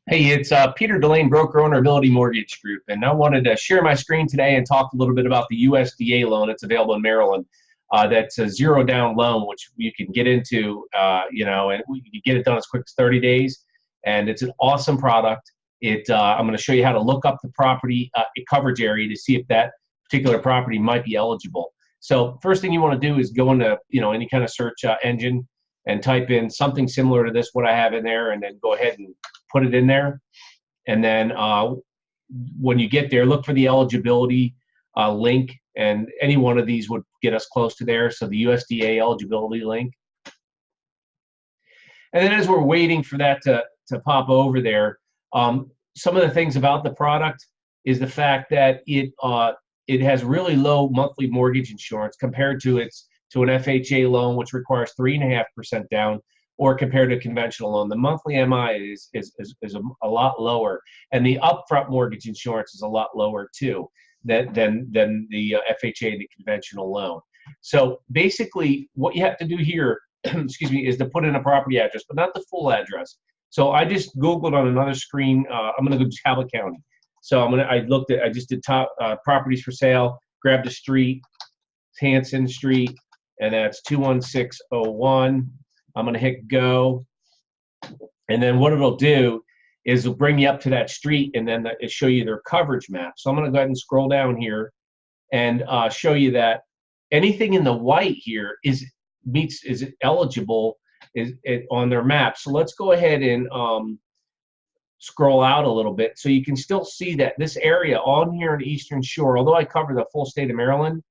Hey, it's Peter Dellane, broker owner Ability Mortgage Group, and I wanted to share my screen today and talk a little bit about the USDA loan that's available in Maryland. That's a zero down loan, which you can get into, and you can get it done as quick as 30 days. And it's an awesome product. I'm going to show you how to look up the property coverage area to see if that particular property might be eligible. So first thing you want to do is go into any kind of search engine and type in something similar to this, what I have in there, and then go ahead and put it in there. And then when you get there, look for the eligibility link, and any one of these would get us close to there. So the USDA eligibility link. And then as we're waiting for that to pop over there, some of the things about the product is the fact that it has really low monthly mortgage insurance compared to an FHA loan, which requires 3.5% down, or compared to a conventional loan. The monthly MI is a lot lower, and the upfront mortgage insurance is a lot lower too than the FHA and the conventional loan. So basically, what you have to do here, excuse me, is to put in a property address, but not the full address. So I just Googled on another screen. I'm going to go to Talbot County. So I just did top properties for sale, grabbed a street, Hanson Street, and that's 21601. I'm going to hit go. And then what it'll do is it'll bring you up to that street, and then it'll show you their coverage map. So I'm going to go ahead and scroll down here and show you that anything in the white here is eligible on their map. So let's go ahead and scroll out a little bit so you can still see that this area on here in the Eastern Shore, although I cover the full state of Maryland,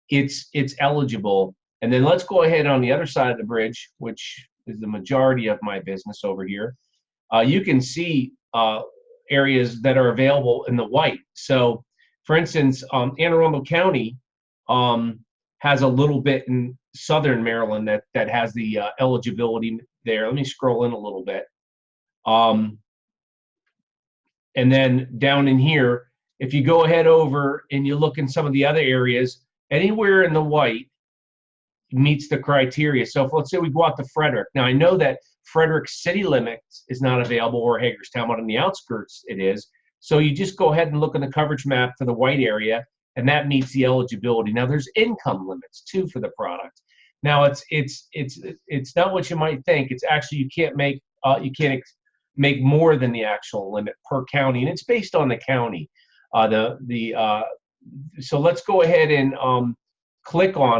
it's eligible. And then let's go ahead on the other side of the bridge, which is the majority of my business over here. You can see areas that are available in the white. So, for instance, Anne Arundel County has a little bit in southern Maryland that has the eligibility there. Let me scroll in a little bit. And then down in here, if you go ahead over and you look in some of the other areas, anywhere in the white meets the criteria. So if, let's say we go out to Frederick. Now I know that Frederick city limits is not available, or Hagerstown, but on the outskirts it is. So you just go ahead and look in the coverage map for the white area, and that meets the eligibility. Now there's income limits too for the product. Now it's not what you might think. It's actually you can't make more than the actual limit per county, and it's based on the county. So let's go ahead and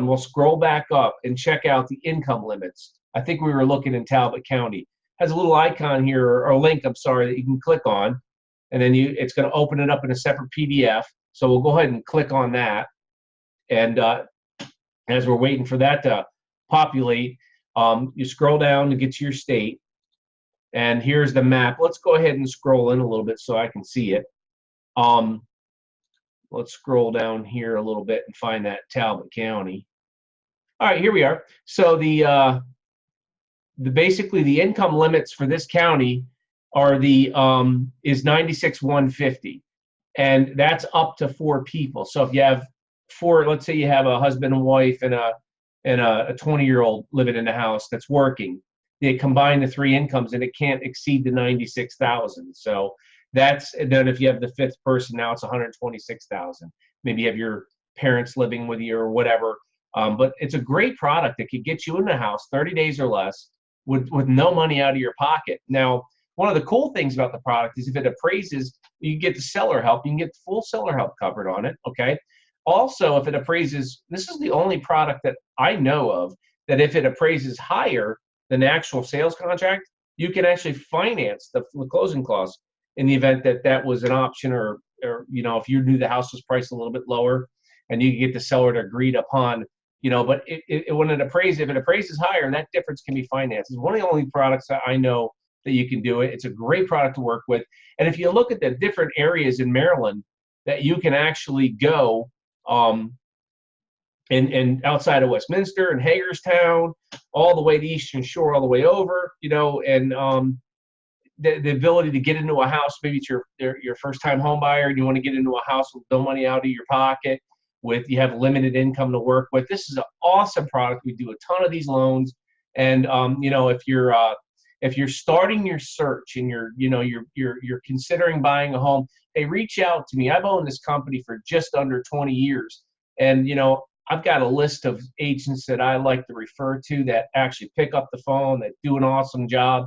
we'll scroll back up and check out the income limits. I think we were looking in Talbot County. Has a little icon here, or a link, I'm sorry, that you can click on, and then it's going to open it up in a separate PDF. So we'll go ahead and click on that. And as we're waiting for that to populate, you scroll down to get to your state. And here's the map. Let's go ahead and scroll in a little bit so I can see it. Let's scroll down here a little bit and find that Talbot County. All right, here we are. So basically the income limits for this county are is 96,150, and that's up to 4 people. So if you have 4, let's say you have a husband and wife and a 20-year-old living in the house that's working, they combine the 3 incomes and it can't exceed the 96,000. So and then if you have the 5th person, now it's 126,000. Maybe you have your parents living with you or whatever. But it's a great product that could get you in the house 30 days or less with no money out of your pocket. Now, one of the cool things about the product is if it appraises, you get the seller help. You can get full seller help covered on it, okay? Also, if it appraises, this is the only product that I know of that if it appraises higher than the actual sales contract, you can actually finance the closing costs in the event that was an option, or if you knew the house was priced a little bit lower, and you can get the seller to agree upon, but when if it appraises higher, that difference can be financed. It's one of the only products that I know that you can do it. It's a great product to work with. And if you look at the different areas in Maryland that you can actually go, and outside of Westminster and Hagerstown, all the way to Eastern Shore, all the way over, and the ability to get into a house, maybe it's your first time home buyer and you want to get into a house with no money out of your pocket, you have limited income to work with. This is an awesome product. We do a ton of these loans, and if you're if you're starting your search and you're considering buying a home, hey, reach out to me. I've owned this company for just under 20 years, and I've got a list of agents that I like to refer to that actually pick up the phone, that do an awesome job.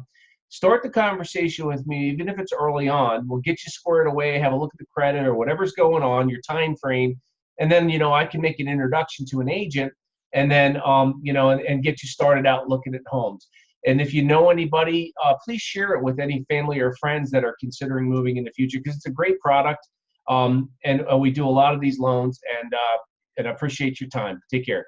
Start the conversation with me, even if it's early on. We'll get you squared away, have a look at the credit or whatever's going on, your time frame, and then I can make an introduction to an agent, and then and get you started out looking at homes. And if you know anybody, please share it with any family or friends that are considering moving in the future, because it's a great product. And we do a lot of these loans, and I appreciate your time. Take care.